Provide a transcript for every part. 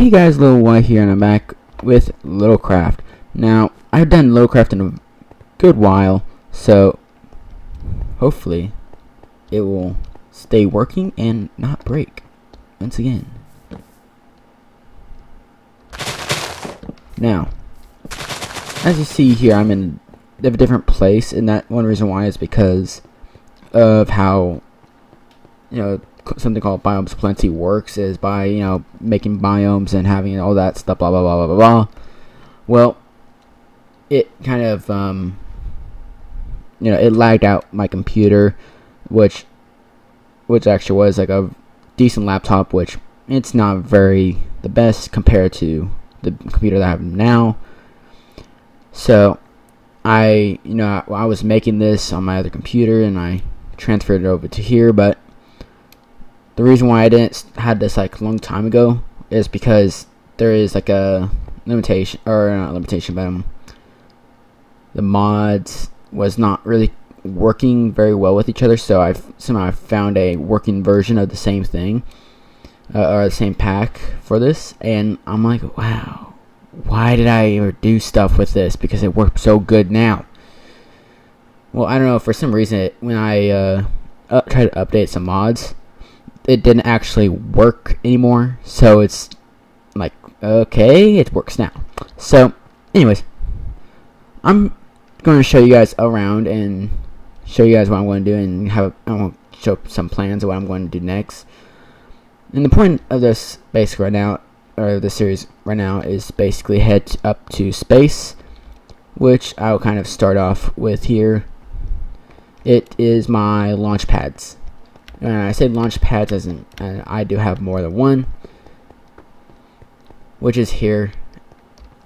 Hey guys, Lil Y here, and I'm back with lilcraft. Now, I've done lilcraft in a good while, so hopefully it will stay working and not break once again. Now, as you see here, I'm in a different place, and that one reason why is because of how, something called biomes plenty works is by, making biomes and having all that stuff, blah blah blah blah blah. Well, it kind of it lagged out my computer, which actually was like a decent laptop, which it's not very the best compared to the computer that I have now. So I was making this on my other computer and I transferred it over to here, but the reason why I didn't had this like a long time ago is because there is like a limitation, or not limitation, but the mods was not really working very well with each other. So I've somehow found a working version of the same thing, or the same pack for this, and I'm like, wow, why did I ever do stuff with this? Because it worked so good now. Well, I don't know, for some reason when I tried to update some mods, it didn't actually work anymore. So it's like, okay, it works now. So anyways, I'm going to show you guys around and show you guys what I'm going to do, and I'm going to show some plans of what I'm going to do next. And the point of this basically right now, or this series right now, is basically head up to space, which I'll kind of start off with here. It is my launch pads. I say launch pads as in I do have more than one, which is here.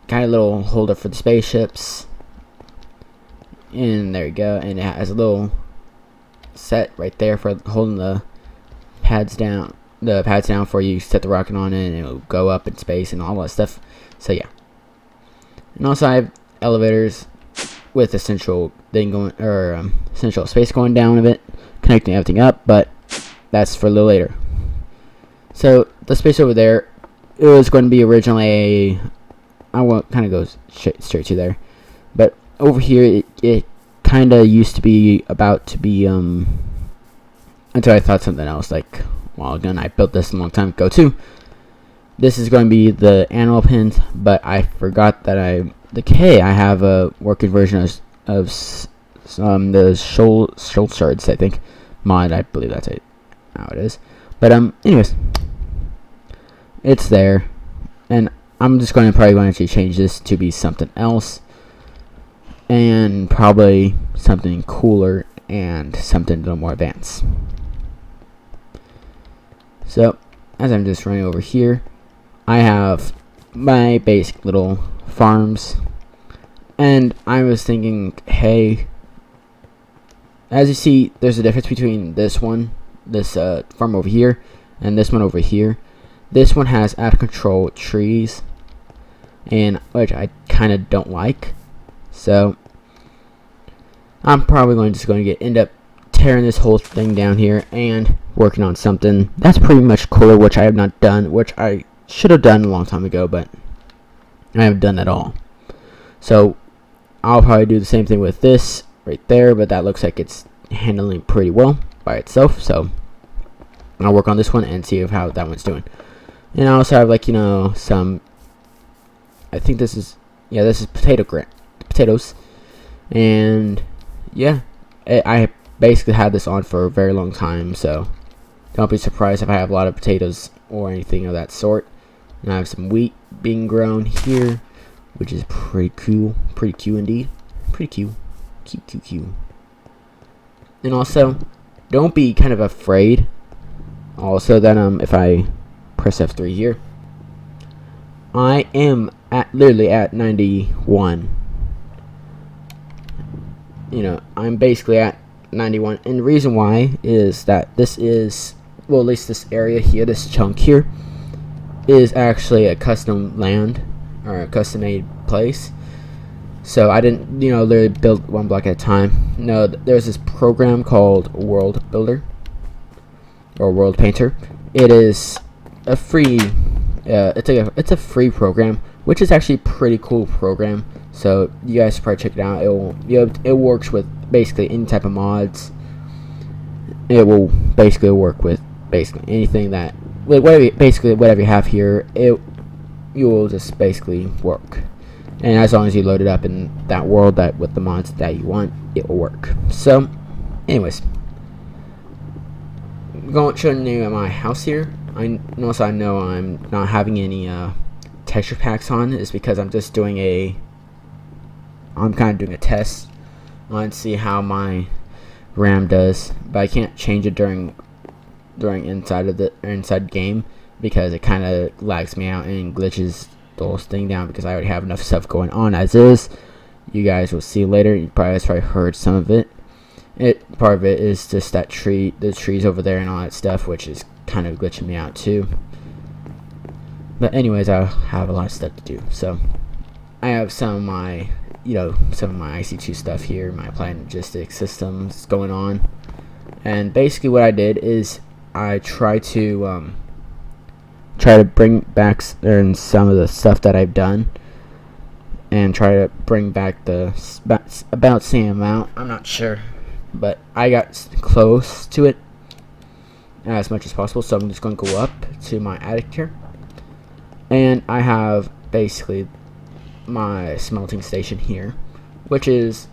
Got a little holder for the spaceships, and there you go. And it has a little set right there for holding the pads down. The pads down for you set the rocket on it, and it'll go up in space and all that stuff. So yeah. And also I have elevators with a central thing going, or central space going down of it, connecting everything up, but that's for a little later. So the space over there, it was going to be originally I won't kind of go straight to there, but over here it kind of used to be about to be until I thought something else. Like, well, again, I built this a long time ago too. This is going to be the animal pins, but I forgot that I have a working version of the shoal shards, I think, mod. I believe that's it. How it is. But anyways, it's there, and I'm just probably going to change this to be something else, and probably something cooler and something a little more advanced. So as I'm just running over here, I have my basic little farms, and I was thinking, hey, as you see, there's a difference between this farm over here and this one over here. This one has out of control trees, and which I kind of don't like. So I'm probably just going to end up tearing this whole thing down here and working on something that's pretty much cooler, which I have not done, which I should have done a long time ago, but I haven't done at all. So I'll probably do the same thing with this right there, but that looks like it's handling pretty well by itself. So I'll work on this one and see how that one's doing. And I also have some, I think this is potatoes, and yeah, I basically had this on for a very long time, so don't be surprised if I have a lot of potatoes or anything of that sort. And I have some wheat being grown here, which is pretty cool indeed, pretty cute. And also, don't be kind of afraid also that if I press F3 here, I am literally at 91. I'm basically at 91, and the reason why is that this is, well, at least this area here, this chunk here, is actually a custom land, or a custom made place. So I didn't literally build one block at a time. No, there's this program called World Builder or World Painter. It is a free It's a free program, which is actually a pretty cool program. So you guys should probably check it out. It works with basically any type of mods. It will basically work with basically anything that whatever you have here. You will just basically work, and as long as you load it up in that world that with the mods that you want, it will work. So, anyways, showing you my house here. I know I'm not having any texture packs on is because I'm just doing I'm kind of doing a test on see how my RAM does, but I can't change it during inside game because it kind of lags me out and glitches the whole thing down because I already have enough stuff going on as is. You guys will see later. You probably heard some of it. Part of it is just that the trees over there and all that stuff, which is kind of glitching me out too. But anyways, I have a lot of stuff to do. So I have some of my IC2 stuff here, my applied logistics systems going on. And basically what I did is I try to bring back some of the stuff that I've done and try to bring back the about same amount. I'm not sure, but I got close to it as much as possible. So I'm just going to go up to my attic here, and I have basically my smelting station here, which is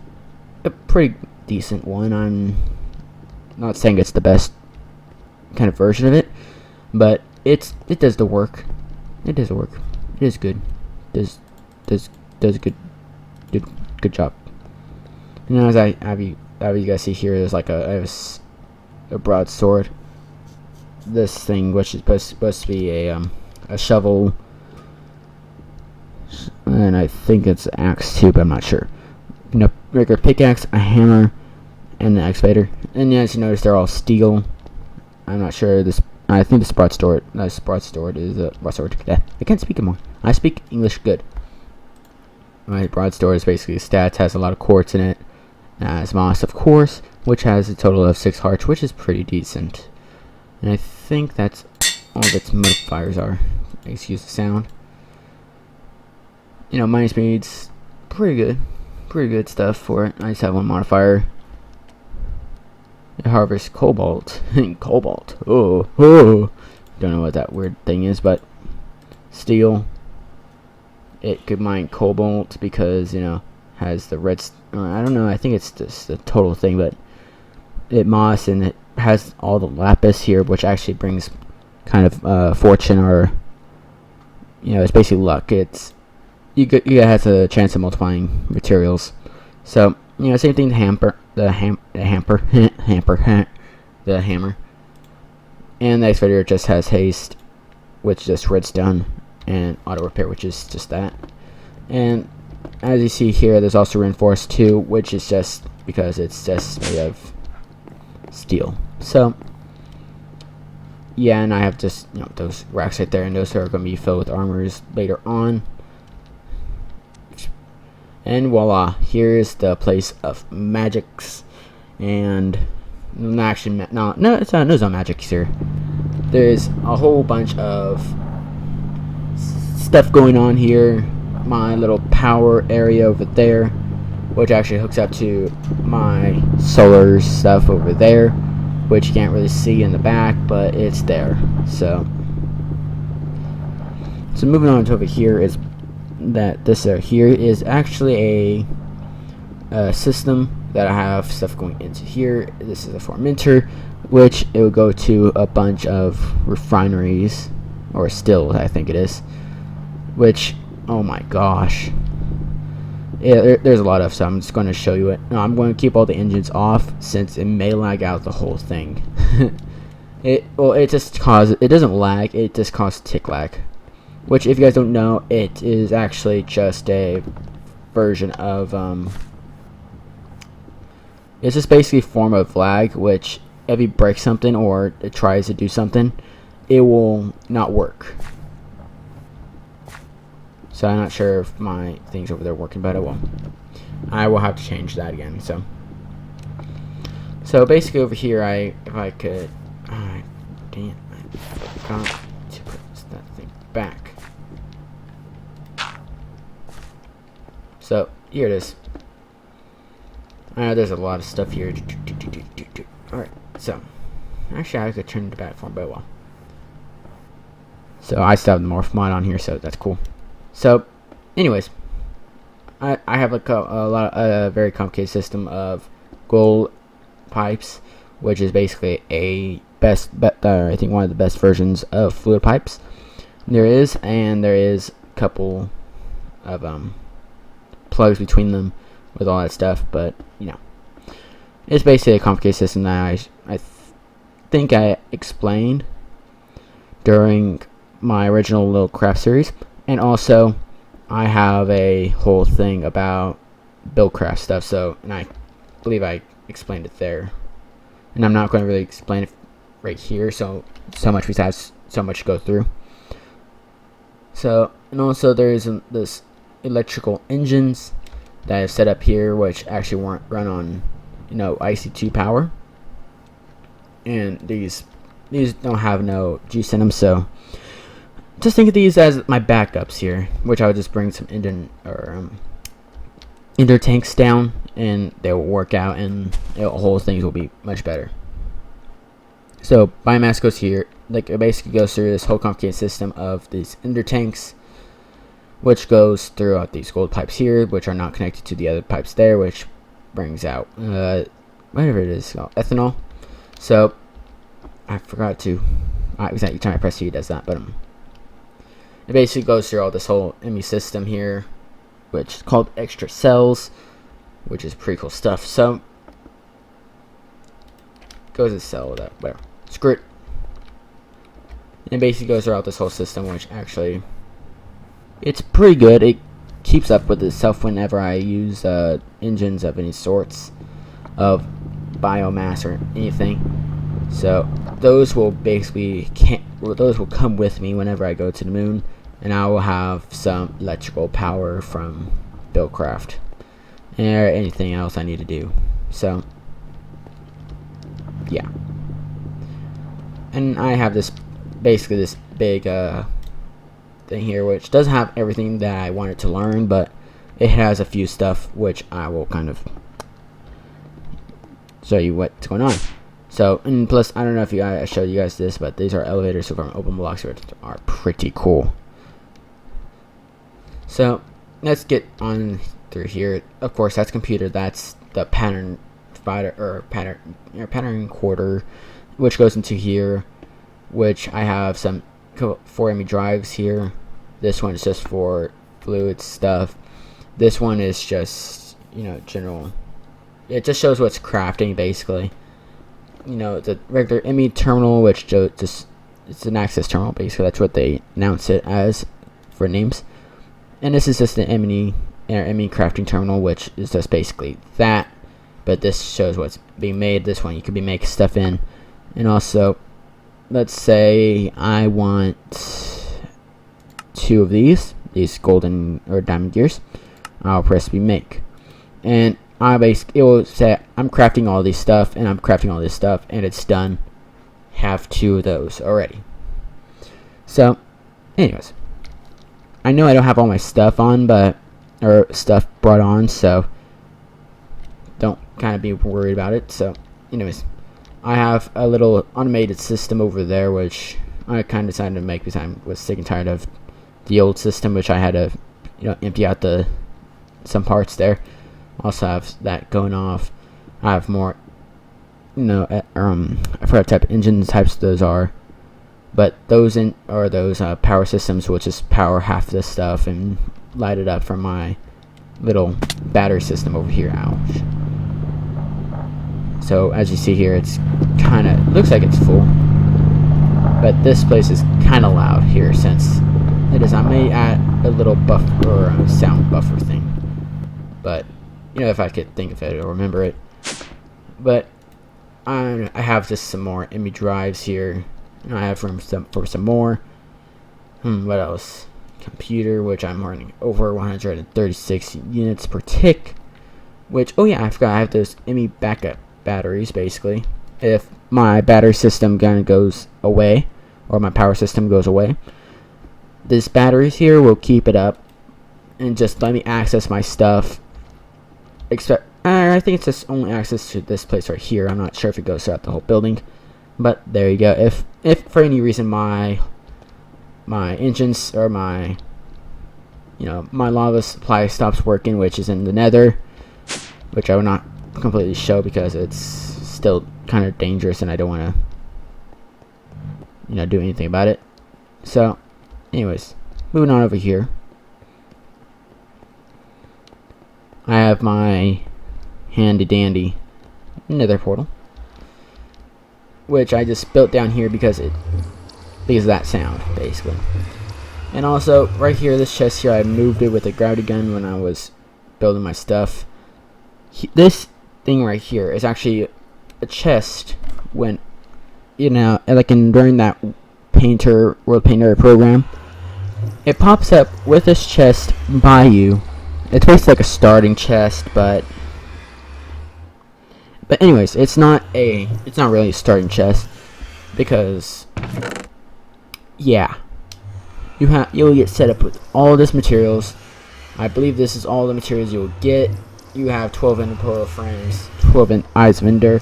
a pretty decent one. I'm not saying it's the best kind of version of it, but it does the work. It does the work. It is good. Does a good job. And as you guys see here, there's like I have a broadsword. This thing, which is supposed to be a shovel, and I think it's an axe too, but I'm not sure. Regular pickaxe, a hammer, and the excavator. And as you notice, they're all steel. I'm not sure I think this broadsword is a broadsword. Yeah, I can't speak anymore. I speak English good. My broadsword is basically stats, has a lot of quartz in it. Has moss, of course, which has a total of 6 hearts, which is pretty decent. And I think that's all of its modifiers are. Excuse the sound. Mining speed's pretty good stuff for it. I just have one modifier. It harvests cobalt. Cobalt. Oh. Don't know what that weird thing is, but steel. It could mine cobalt because has the red. I don't know. I think it's just the total thing, but it moss and it has all the lapis here, which actually brings kind of fortune, or it's basically luck. You has a chance of multiplying materials. So same thing. The hammer, and the excavator just has haste, which just redstone, and auto repair, which is just that. And as you see here, there's also reinforced 2, which is just because it's just made of steel. So yeah, and I have just those racks right there, and those are going to be filled with armors later on. And voila, here's the place of magics. And actually, no, it's not. There's no magics here. There's a whole bunch of stuff going on here. My little power area over there, which actually hooks up to my solar stuff over there, which you can't really see in the back, but it's there. So moving on to over here is that this here is actually a system that I have stuff going into here. This is a fermenter, which it will go to a bunch of refineries, or stills, I think it is, which, oh my gosh, yeah, there's a lot of stuff. I'm just going to show you it. No, I'm going to keep all the engines off since it may lag out the whole thing. It doesn't lag, it just causes tick lag, which, if you guys don't know, it is actually just a version of it's just basically a form of lag, which if you break something or it tries to do something, it will not work. So I'm not sure if my things over there are working, but it will. I will have to change that again. So basically over here, if I could, dang it, I forgot to put that thing back. So here it is. There's a lot of stuff here. Alright, so actually I could turn the back form, but well. So I still have the morph mod on here, so that's cool. So anyways, I have like a very complicated system of gold pipes, which is basically I think one of the best versions of fluid pipes there is, and there is a couple of plugs between them with all that stuff, but you know, it's basically a complicated system that I think I explained during my original lilcraft series, and also I have a whole thing about buildcraft stuff, so, and I believe I explained it there, and I'm not going to really explain it right here, so much besides so much to go through. So, and also there is this electrical engines that is set up here, which actually weren't run on, you know, IC2 power, and these don't have no juice in them, so just think of these as my backups here, which I would just bring some ender tanks down, and they will work out, and the whole things will be much better. So biomass goes here, like it basically goes through this whole complicated system of these ender tanks, which goes throughout these gold pipes here, which are not connected to the other pipes there, which brings out whatever it is called, ethanol. So I forgot to exactly time I press C, it does that, but it basically goes through all this whole ME system here, which is called extra cells, which is pretty cool stuff. So goes to cell that, whatever, screw it. And it basically goes throughout this whole system, which actually it's pretty good. It keeps up with itself whenever I use engines of any sorts of biomass or anything. So those will basically those will come with me whenever I go to the moon, and I will have some electrical power from buildcraft or anything else I need to do. So yeah, and I have this basically this big thing here, which doesn't have everything that I wanted to learn, but it has a few stuff which I will kind of show you what's going on. So, and plus, I don't know if I showed you guys this, but these are elevators from open blocks, which are pretty cool. So let's get on through here. Of course, that's computer. That's the pattern provider or pattern quarter, which goes into here, which I have some 4 ME drives here. This one is just for fluid stuff. This one is just, you know, general. It just shows what's crafting basically. You know, the regular ME terminal, which just it's an access terminal basically. That's what they announce it as for names. And this is just the ME crafting terminal, which is just basically that. But this shows what's being made. This one you could be making stuff in. And also, let's say I want 2 of these golden or diamond gears. I'll press make, and it will say I'm crafting all this stuff, and I'm crafting all this stuff, and it's done. Have 2 of those already. So, anyways, I know I don't have all my stuff on, or stuff brought on, so don't kind of be worried about it. So, anyways, I have a little automated system over there, which I kind of decided to make because I was sick and tired of the old system, which I had to, you know, empty out some parts there. Also have that going off. I have more, you know, I forgot what type of engine types those are, but those are those power systems, which is power half this stuff and light it up from my little battery system over here. Ouch. So as you see here, it's kind of looks like it's full, but this place is kind of loud here since it is. I may add a little buffer or a sound buffer thing, but you know, if I could think of it or remember it. But I have just some more ME drives here. I have room for some more. What else? Computer, which I'm running over 136 units per tick. Which, oh yeah, I forgot I have those ME backup batteries basically. If my battery system kind of goes away, or my power system goes away, these batteries here will keep it up and just let me access my stuff. I think it's just only access to this place right here. I'm not sure if it goes throughout the whole building, but there you go. If for any reason my engines or my lava supply stops working, which is in the nether, which I will not completely show because it's still kind of dangerous and I don't want to do anything about it. So anyways, moving on over here, I have my handy dandy nether portal, which I just built down here because of that sound basically. And also right here, this chest here, I moved it with a gravity gun when I was building my stuff. This thing right here is actually a chest when like during that World Painter program, it pops up with this chest by you. It's basically like a starting chest, but anyways, it's not really a starting chest because yeah, you'll get set up with all this materials. I believe this is all the materials you'll get. You have 12 ender portal frames, 12 eyes of ender,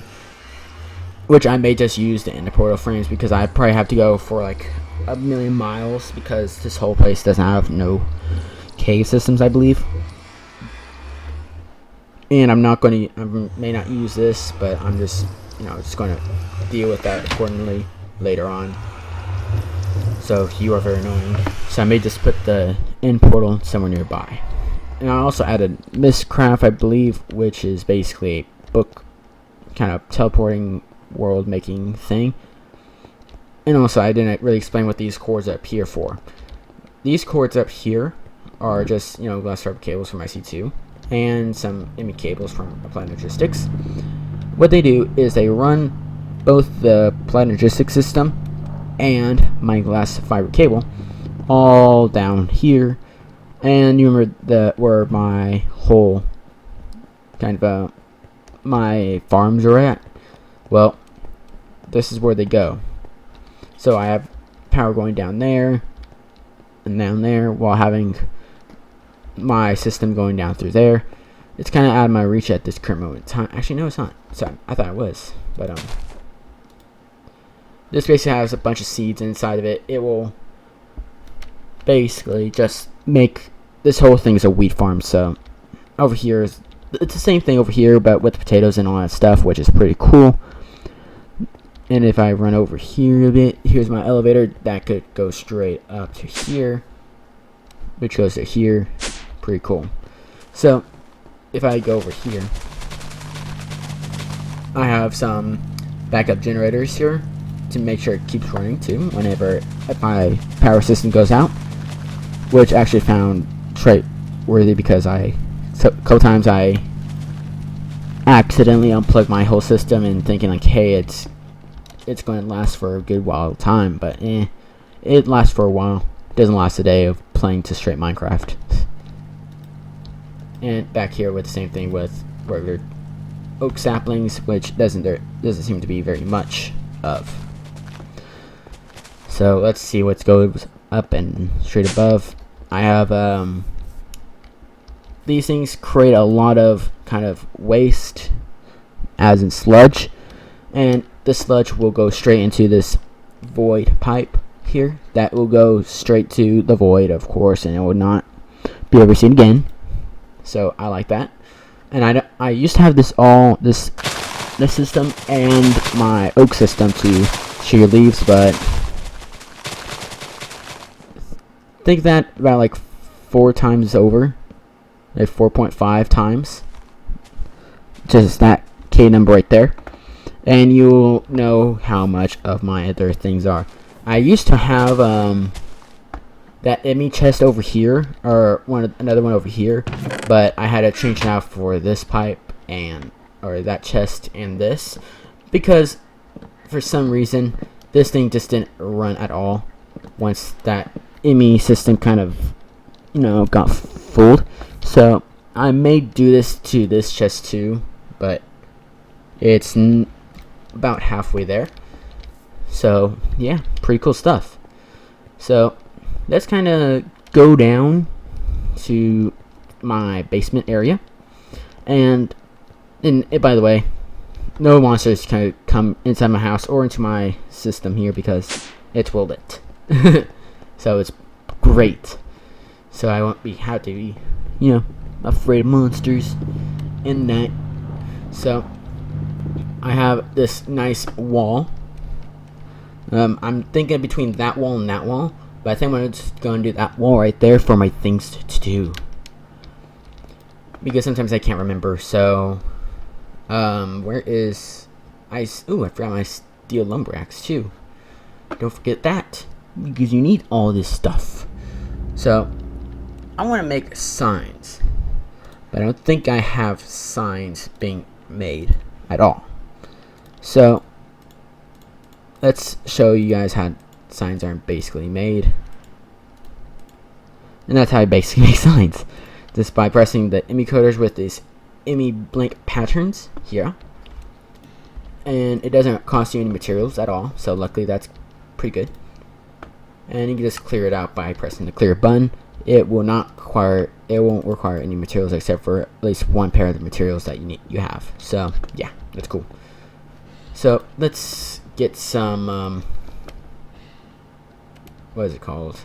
which I may just use the ender portal frames because I probably have to go for like 1,000,000 miles because this whole place doesn't have no cave systems, I believe. And I may not use this, but I'm just going to deal with that accordingly later on. So you are very annoying. So I may just put the end portal somewhere nearby. And I also added lilcraft, I believe, which is basically a book kind of teleporting world making thing. And also I didn't really explain what these cords up here for. These cords up here are just glass fiber cables from IC2 and some ME cables from Applied Logistics. What they do is they run both the Applied Logistics system and my glass fiber cable all down here. And you remember where my whole my farms are at? Well, this is where they go. So I have power going down there and down there while having my system going down through there. It's kind of out of my reach at this current moment in time. Actually, no, it's not. Sorry, I thought it was, but this basically has a bunch of seeds inside of it. It will basically just make this whole thing is a wheat farm. So over here it's the same thing over here, but with potatoes and all that stuff, which is pretty cool. And if I run over here a bit, here's my elevator that could go straight up to here, which goes to here. Pretty cool. So if I go over here, I have some backup generators here to make sure it keeps running too whenever my power system goes out, which actually found trait worthy because a couple times I accidentally unplugged my whole system and thinking like, hey, it's going to last for a good while of time, but it lasts for a while. It doesn't last a day of playing to straight Minecraft. And back here with the same thing with regular oak saplings, which doesn't seem to be very much of. So let's see what goes up and straight above. I have these things create a lot of kind of waste, as in sludge, and the sludge will go straight into this void pipe here. That will go straight to the void, of course, and it will not be ever seen again. So I like that. And I used to have this system and my oak system to shear leaves, but I think that about like 4 times over, like 4.5 times, just that K number right there, and you'll know how much of my other things are. I used to have that ME chest over here, or another one over here, but I had to change it out for this pipe or that chest and this, because for some reason this thing just didn't run at all once that ME system kind of got fooled. So I may do this to this chest too, but it's about halfway there. So yeah, pretty cool stuff. So let's kind of go down to my basement area, and by the way, no monsters can come inside my house or into my system here because it's well lit. So it's great. So I won't have to be, afraid of monsters in that. So I have this nice wall. I'm thinking between that wall and that wall, but I think I'm just going to do that wall right there for my things to do, because sometimes I can't remember. So where is I forgot my steel lumber axe too. Don't forget that, because you need all this stuff. So I want to make signs, but I don't think I have signs being made at all. So let's show you guys how signs are basically made. And that's how I basically make signs. Just by pressing the IMI coders with these IMI blank patterns here. And it doesn't cost you any materials at all, so luckily that's pretty good. And you can just clear it out by pressing the clear button. It won't require any materials except for at least one pair of the materials that you have. So yeah, that's cool. So let's get some what is it called?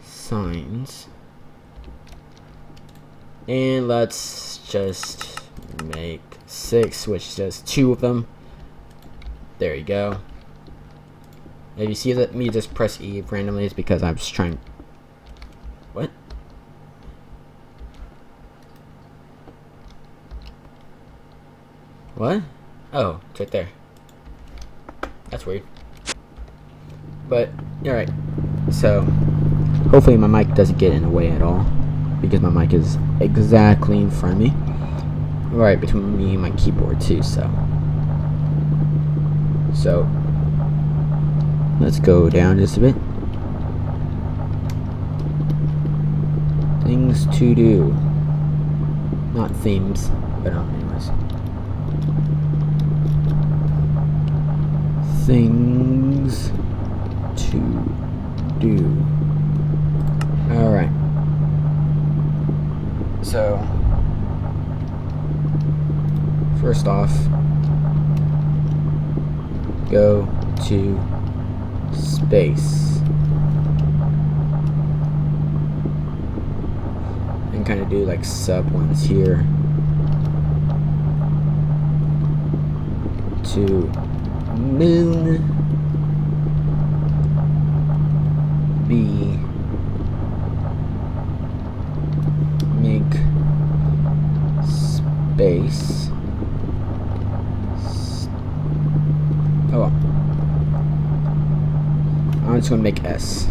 Signs. And let's just make 6, which is just 2 of them. There you go. If you see that me just press E randomly, it's because I'm just trying. What? What? Oh, it's right there. That's weird. But, alright. So, hopefully my mic doesn't get in the way at all, because my mic is exactly in front of me. Right between me and my keyboard too, so let's go down just a bit. Things to do. Not themes, but anyways. Things to do. Alright. So, first off, go to space and kind of do like sub ones here to moon B make space I'm just gonna make S.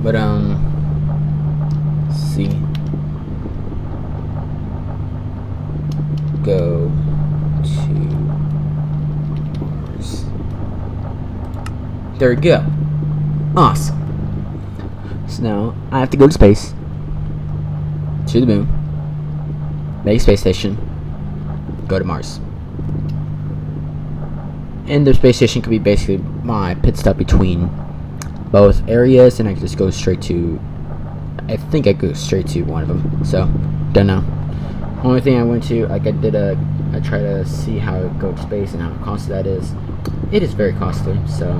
But C go to Mars. There we go. Awesome. So now I have to go to space, to the moon, make a space station, go to Mars. And the space station could be basically my pit stop between both areas, and I can just go straight to, I think I go straight to one of them, so don't know. Only thing I went to, like I try to see how it goes to space and how costly that is. It is very costly, so.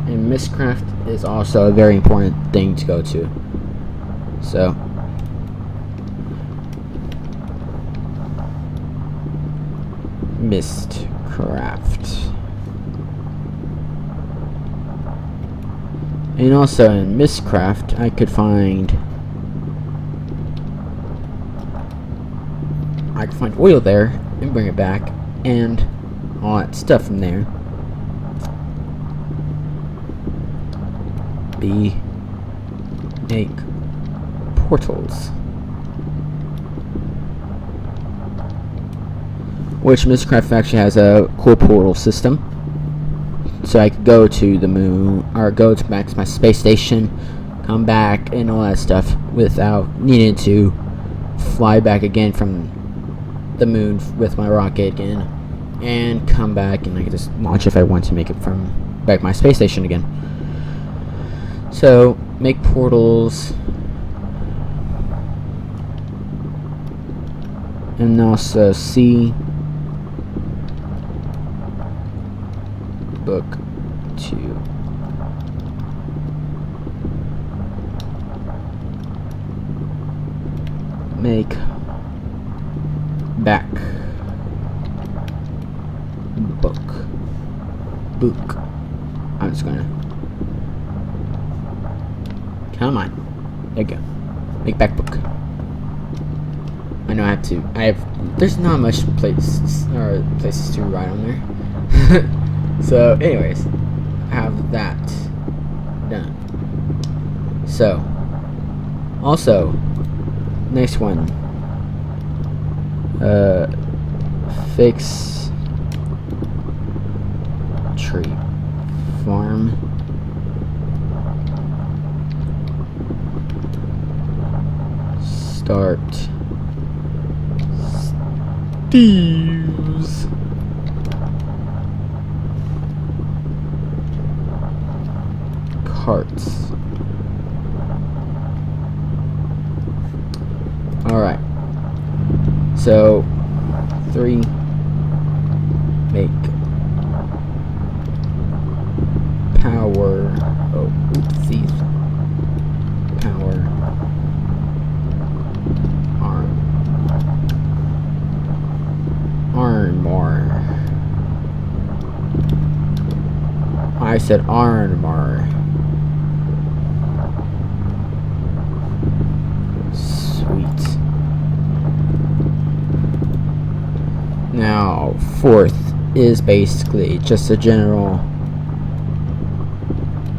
And Mistcraft is also a very important thing to go to. So Mistcraft. And also in Mistcraft I could find oil there and bring it back and all that stuff from there. B make portals, which Mistcraft actually has a cool portal system, so I could go to the moon or go to back to my space station, come back and all that stuff without needing to fly back again from the moon with my rocket again and come back, and I could just launch if I want to make it from back my space station again. So make portals, and also C book 2. Make back book. I'm just gonna, come on, there you go. Make back book. I know there's not much places to write on there. So anyways, I have that done. So also next one, fix tree farm. Start Steve's carts. Alright. So 3, make power, oopsies, power armor. I said armor. Sweet. Now, 4th is basically just a general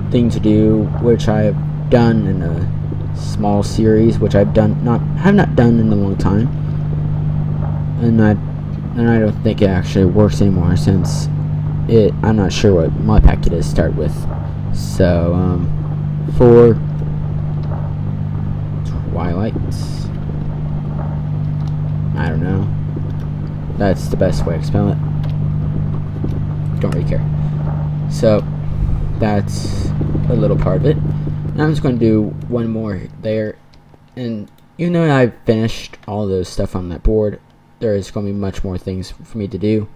thing to do, which I've done in a small series, which have not done in a long time, and I don't think it actually works anymore since I'm not sure what mod pack it is to start with. So 4 Twilight. I don't know. That's the best way to spell it. Don't really care. So that's a little part of it. Now I'm just going to do one more there, and even though I've finished all those stuff on that board, there is going to be much more things for me to do.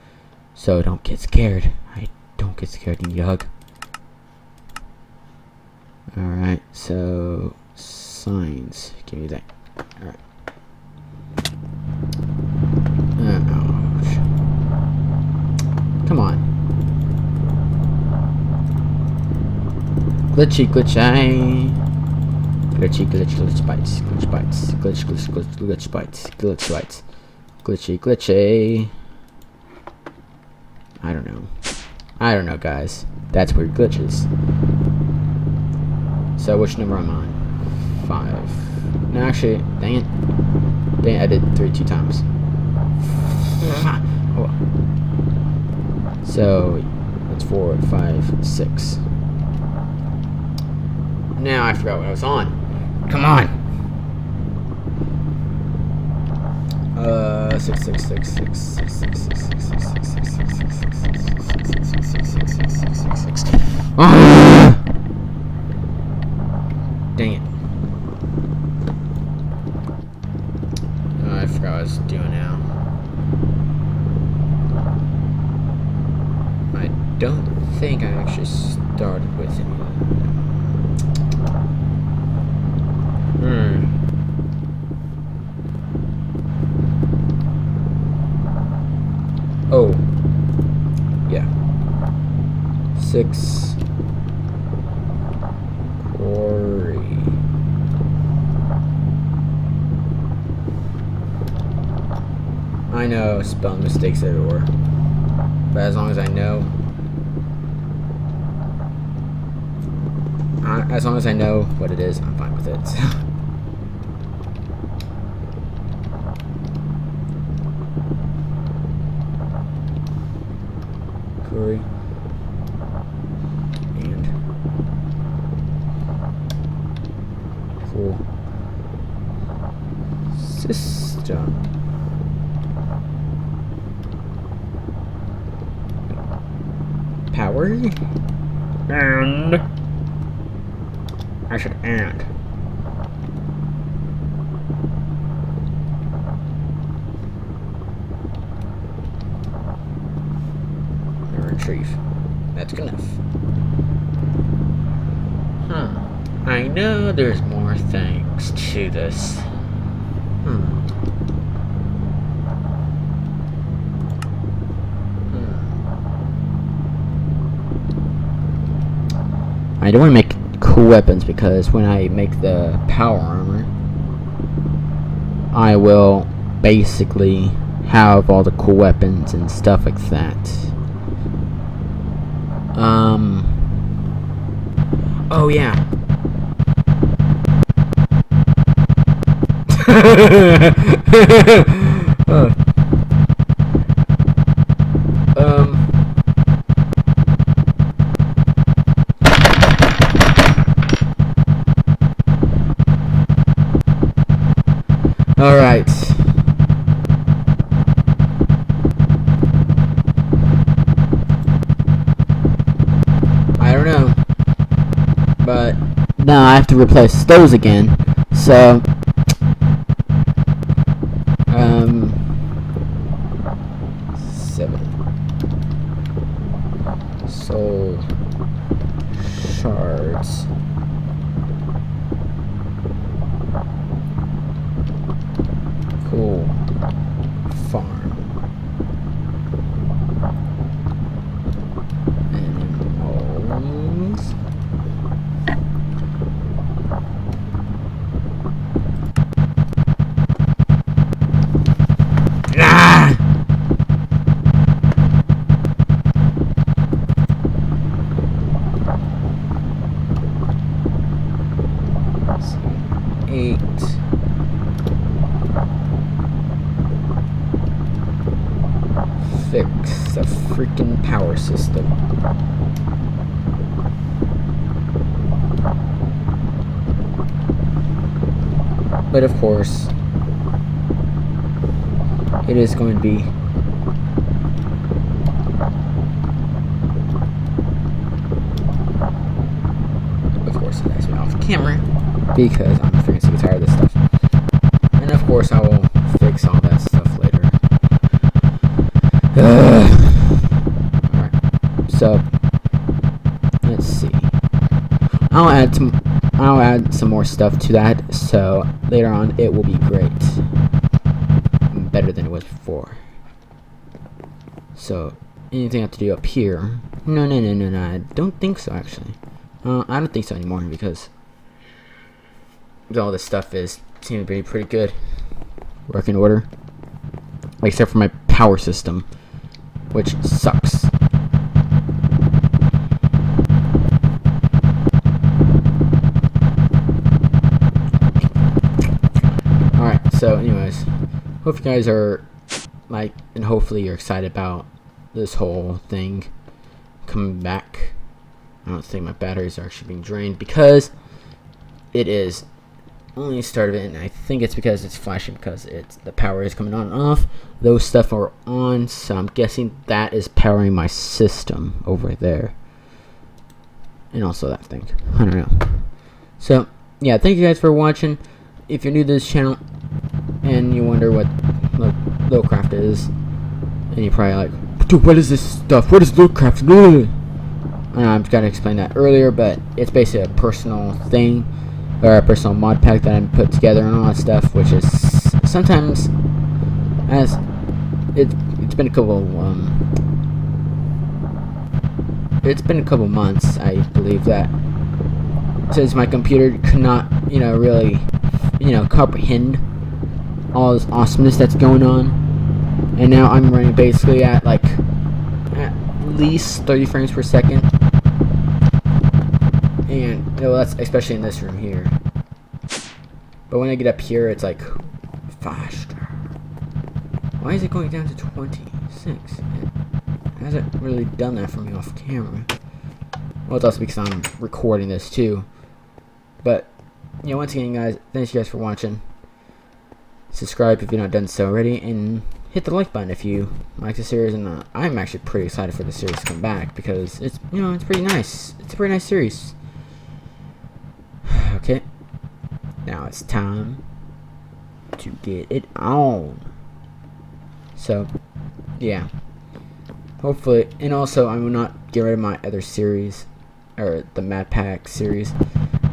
So don't get scared. Don't get scared. You need a hug. Alright, so signs. Give me that. Alright. Ouch. Come on. Glitchy, glitch bites. Glitch bites. Glitch bites. Glitch bites. Glitchy. I don't know, guys. That's weird glitches. So which number am I on? 5. No, actually, dang it. I did 3 2 times. Oh. So that's 4, 5, 6. Now I forgot what I was on. Come on. 6. Dang it. I forgot what I was doing now. I don't think I actually started with it. Oh. Yeah. 6. Quarry. I know spelling mistakes everywhere, but as long as I know, what it is, I'm fine with it. Quarry and full system. Power and I should add. Retrieve. That's good enough. I know there's more things to this. I don't want to make cool weapons because when I make the power armor, I will basically have all the cool weapons and stuff like that. Oh yeah. All right. I don't know, but now I have to replace those again. So, 7 soul shards. Cool farm. Animals. Ah! 8. Fix the freaking power system. But of course, it is going to be it has me off camera because I'm freaking sick and tired of this stuff. And of course I will fix all that stuff later. Alright, so let's see. I'll add some more stuff to that, so later on it will be great. Better than it was before. So anything I have to do up here? No, I don't think so actually. I don't think so anymore because all this stuff seems to be pretty good. Working order. Except for my power system, which sucks. Alright, so anyways, hope you guys are and hopefully you're excited about this whole thing coming back. I don't think my batteries are actually being drained because it is only started, and I think it's because it's flashing because the power is coming on and off. Those stuff are on, so I'm guessing that is powering my system over there, and also that thing. I don't know. So yeah, thank you guys for watching. If you're new to this channel and you wonder what lilcraft is, and you're probably like, dude, what is this stuff? What is lilcraft? I've got to explain that earlier, but it's basically a personal thing, or a personal mod pack that I put together and all that stuff, which is sometimes, as it's been a couple months, I believe, that since my computer could not, really, comprehend all this awesomeness that's going on, and now I'm running basically at least 30 frames per second, and that's especially in this room here, but when I get up here it's like faster. Why is it going down to 26? It hasn't really done that for me off camera. Well, it's also because I'm recording this too. But once again guys, thanks you guys for watching. Subscribe if you've not done so already, and hit the like button if you like the series. And I'm actually pretty excited for the series to come back because it's it's pretty nice. It's a pretty nice series. Now it's time to get it on. So, yeah. Hopefully, and also I will not get rid of my other series, or the map pack series.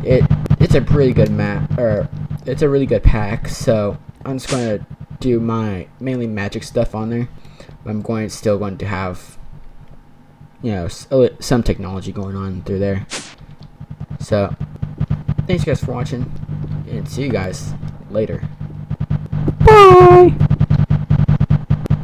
It's a really good map, or it's a really good pack. So I'm just going to do my mainly magic stuff on there. I'm still going to have, you know, some technology going on through there. So thanks guys for watching, and see you guys later. Bye.